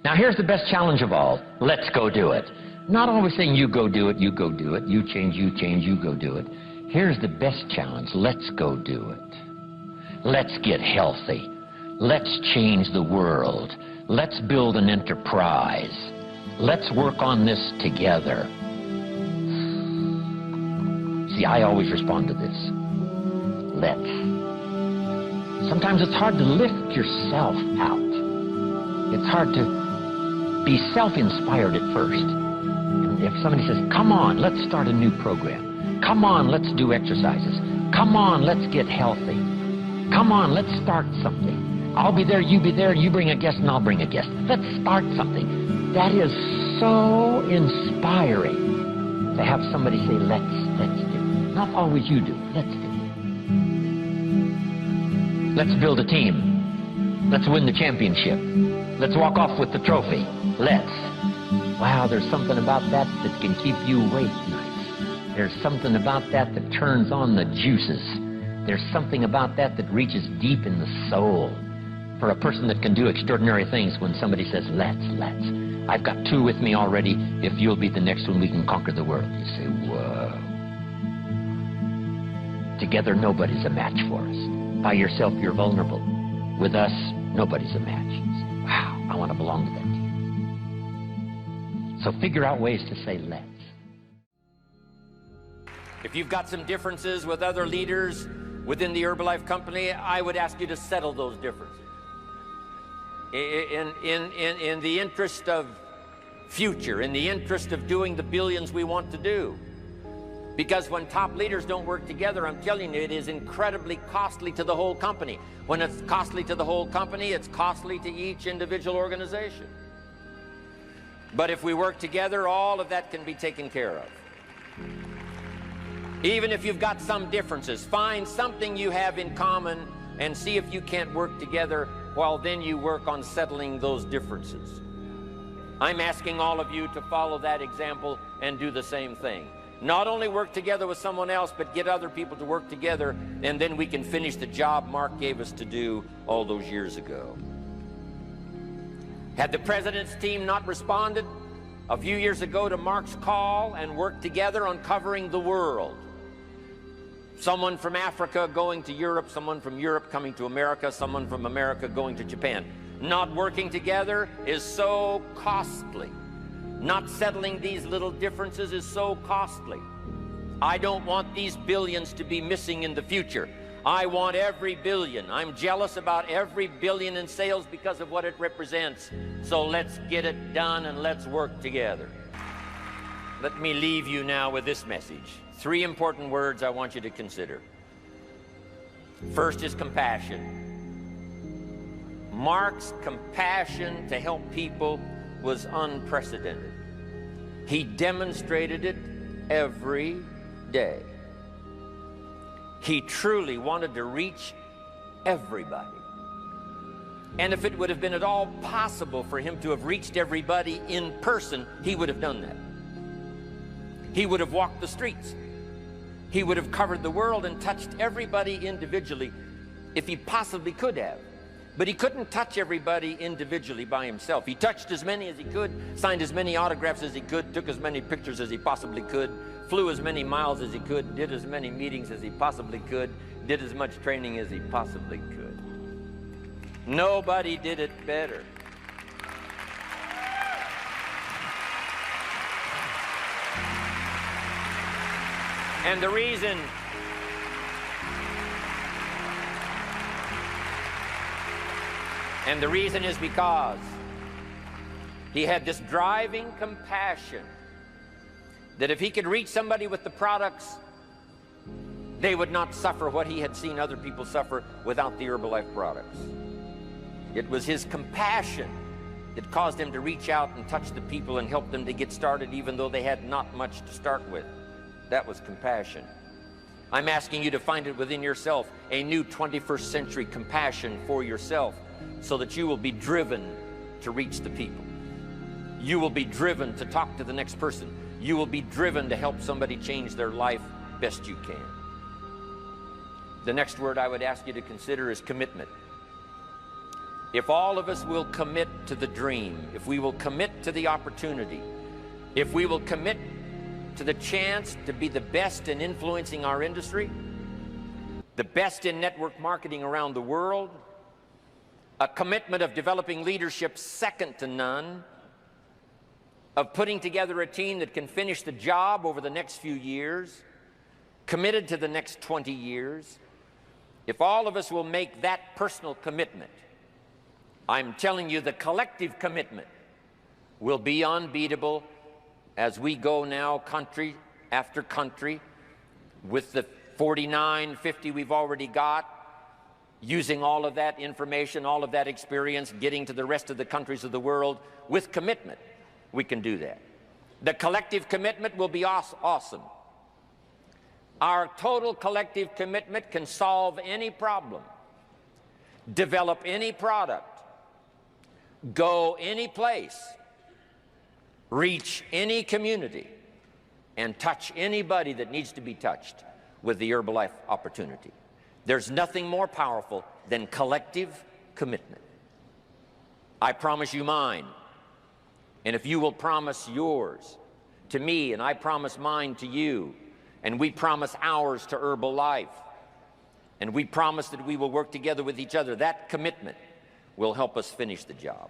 Now here's the best challenge of all. Let's go do it. Not always saying you go do it, you go do it, you change, you go do it. Here's the best challenge. Let's go do it. Let's get healthy. Let's change the world. Let's build an enterprise. Let's work on this together. See, I always respond to this. Let's. Sometimes it's hard to lift yourself out. It's hard to be self-inspired at first. And if somebody says, come on, let's start a new program. Come on, let's do exercises. Come on, let's get healthy. Come on, let's start something. I'll be there, you be there, you bring a guest and I'll bring a guest. Let's start something. That is so inspiring to have somebody say, let's do. Not always you do, let's do. Let's build a team. Let's win the championship. Let's walk off with the trophy. Let's. Wow, there's something about that that can keep you awake nights. There's something about that that turns on the juices. There's something about that that reaches deep in the soul. For a person that can do extraordinary things when somebody says, let's. I've got two with me already. If you'll be the next one, we can conquer the world. You say, whoa. Together, nobody's a match for us. By yourself, you're vulnerable. With us, nobody's a match. You say, wow, I want to belong to that team. So figure out ways to say, let's. If you've got some differences with other leaders within the Herbalife company, I would ask you to settle those differences. In the interest of future, in the interest of doing the billions we want to do. Because when top leaders don't work together, I'm telling you, it is incredibly costly to the whole company. When it's costly to the whole company, it's costly to each individual organization. But if we work together, all of that can be taken care of. Even if you've got some differences, find something you have in common and see if you can't work together while then you work on settling those differences. I'm asking all of you to follow that example and do the same thing. Not only work together with someone else, but get other people to work together, and then we can finish the job Mark gave us to do all those years ago. Had the president's team not responded a few years ago to Mark's call and worked together on covering the world, someone from Africa going to Europe, someone from Europe coming to America, someone from America going to Japan. Not working together is so costly. Not settling these little differences is so costly. I don't want these billions to be missing in the future. I want every billion. I'm jealous about every billion in sales because of what it represents. So let's get it done and let's work together. Let me leave you now with this message. 3 important words I want you to consider. First is compassion. Mark's compassion to help people was unprecedented. He demonstrated it every day. He truly wanted to reach everybody. And if it would have been at all possible for him to have reached everybody in person, he would have done that. He would have walked the streets. He would have covered the world and touched everybody individually if he possibly could have. But he couldn't touch everybody individually by himself. He touched as many as he could, signed as many autographs as he could, took as many pictures as he possibly could, flew as many miles as he could, did as many meetings as he possibly could, did as much training as he possibly could. Nobody did it better. And the reason is because he had this driving compassion that if he could reach somebody with the products, they would not suffer what he had seen other people suffer without the Herbalife products. It was his compassion that caused him to reach out and touch the people and help them to get started even though they had not much to start with. That was compassion. I'm asking you to find it within yourself, a new 21st century compassion for yourself, so that you will be driven to reach the people. You will be driven to talk to the next person. You will be driven to help somebody change their life best you can. The next word I would ask you to consider is commitment. if all of us will commit to the dream, if we will commit to the opportunity, if we will commit to the chance to be the best in influencing our industry, the best in network marketing around the world, a commitment of developing leadership second to none, of putting together a team that can finish the job over the next few years, committed to the next 20 years, if all of us will make that personal commitment, I'm telling you the collective commitment will be unbeatable as we go now country after country with the 49, 50 we've already got, using all of that information, all of that experience, getting to the rest of the countries of the world with commitment. We can do that. The collective commitment will be awesome. Our total collective commitment can solve any problem, develop any product, go any place, reach any community, and touch anybody that needs to be touched with the Herbalife opportunity. There's nothing more powerful than collective commitment. I promise you mine. And if you will promise yours to me, and I promise mine to you, and we promise ours to Herbalife, and we promise that we will work together with each other, that commitment will help us finish the job.